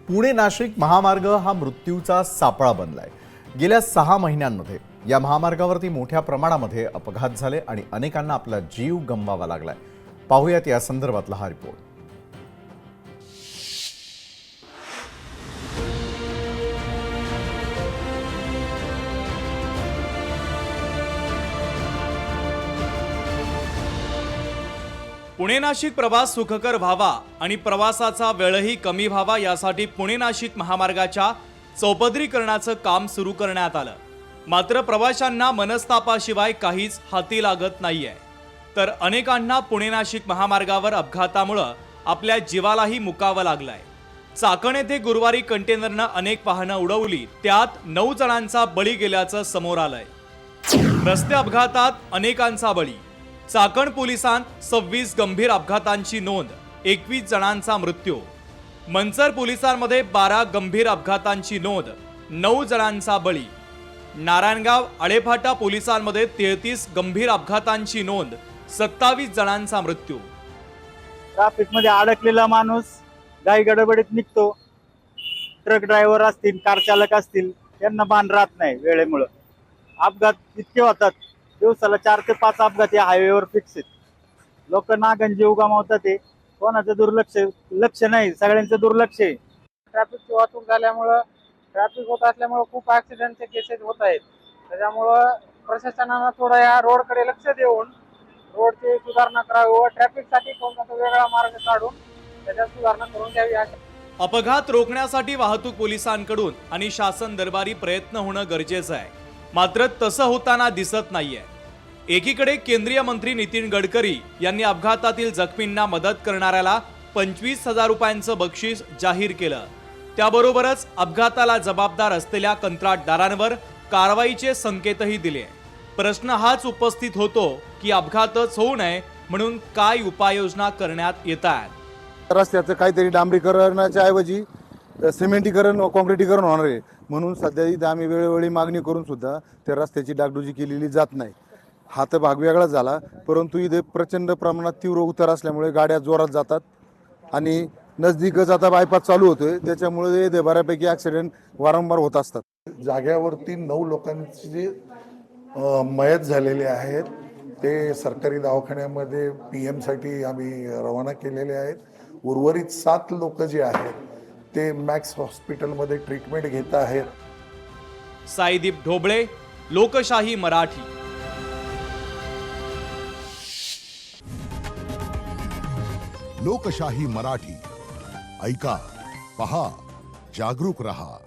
पुणे नाशिक महामार्ग हा मृत्यूचा सापळा बनलाय। गेल्या 6 महिन्यांमध्ये या महामार्गावरती मोठ्या प्रमाणामध्ये अपघात झाले आणि अनेकांना आपला जीव गमवावा लागलाय। पाहूयात या संदर्भातला हा रिपोर्ट। पुणे नाशिक प्रवास सुखकर व्हावा आणि प्रवासाचा वेळही कमी व्हावा यासाठी पुणे नाशिक महामार्गाच्या चौपदरीकरणाचं काम सुरू करण्यात आलं। मात्र प्रवाशांना मनस्तापाशिवाय काहीच हाती लागत नाहीये, तर अनेकांना पुणे नाशिक महामार्गावर अपघातामुळे आपल्या जीवालाही मुकावं लागलंय। चाकण येथे गुरुवारी कंटेनरनं अनेक वाहनं उडवली, त्यात 9 जणांचा बळी गेल्याचं समोर आलंय। रस्ते अपघातात अनेकांचा बळी। चाकण पोलिसांत 26 गंभीर अपघातांची नोंद, 21 जणांचा मृत्यू। मंचर पोलिसांमध्ये 12 गंभीर अपघातांची नोंद, 9 जणांचा बळी। नारायणगाव आळेफाटा पोलिसांमध्ये 33 गंभीर अपघातांची नोंद, 27 जणांचा मृत्यू। ट्रॅफिक मध्ये अडकलेला माणूस गाई गडबडीत निघतो, ट्रक ड्रायव्हर असतील, कार चालक असतील, त्यांना भान राहत नाही वेळेमुळे। अपघात इतके होतात, दिवसाला 4 ते 5 अपघात या हायवेवर फिक्स आहेत। लोक नागन जीव गमावतात, ते कोणाचं लक्ष नाही, सगळ्यांचं दुर्लक्ष आहे। ट्रॅफिकची वाहतूक झाल्यामुळं ट्रॅफिक होत असल्यामुळं खूप ऍक्सिडेंटचे केसेस होत आहेत। त्याच्यामुळं प्रशासनानं थोडं या रोडकडे लक्ष देऊन रोडची सुधारणा करावी व ट्रॅफिकसाठी कोणता वेगळा मार्ग काढून त्याच्यात सुधारणा करून घ्यावी। अपघात रोखण्यासाठी वाहतूक पोलिसांकडून आणि शासन दरबारी प्रयत्न होणं गरजेचं आहे, मात्र तसं होताना दिसत नाहीये। एकीकडे केंद्रीय मंत्री नितीन गडकरी यांनी अपघातातील जखमींना मदत करणाऱ्याला 25,000 रुपयांचं बक्षीस जाहीर केलं। त्याबरोबरच अपघाताला जबाबदार असलेल्या कंत्राटदारांवर कारवाईचे संकेतही दिले। प्रश्न हाच उपस्थित होतो की अपघातच होऊ नये म्हणून काय उपाययोजना करण्यात येतात। रस्त्याचं काहीतरी डांबरीकरणाच्या ऐवजी सिमेंटीकरण व काँक्रिटीकरण होणार आहे, म्हणून सध्या इथं आम्ही वेळोवेळी मागणी करून सुद्धा त्या रस्त्याची डागडुजी केलेली जात नाही। हा तर भाग वेगळा झाला, परंतु इथे प्रचंड प्रमाणात तीव्र उतार असल्यामुळे गाड्या जोरात जातात आणि नजदीकच आता बायपास चालू होतोय, त्याच्यामुळे इथे बऱ्यापैकी ॲक्सिडेंट वारंवार होत असतात। जाग्यावरती 9 लोकांची जे मयत झालेले आहेत ते सरकारी दवाखान्यामध्ये PM साठी आम्ही रवाना केलेले आहेत। उर्वरित 7 लोक जे आहेत ते मॅक्स हॉस्पिटलमध्ये ट्रीटमेंट घेत आहेत। साईदीप ढोबळे, लोकशाही मराठी। लोकशाही मराठी ऐका, पहा, जागरूक रहा।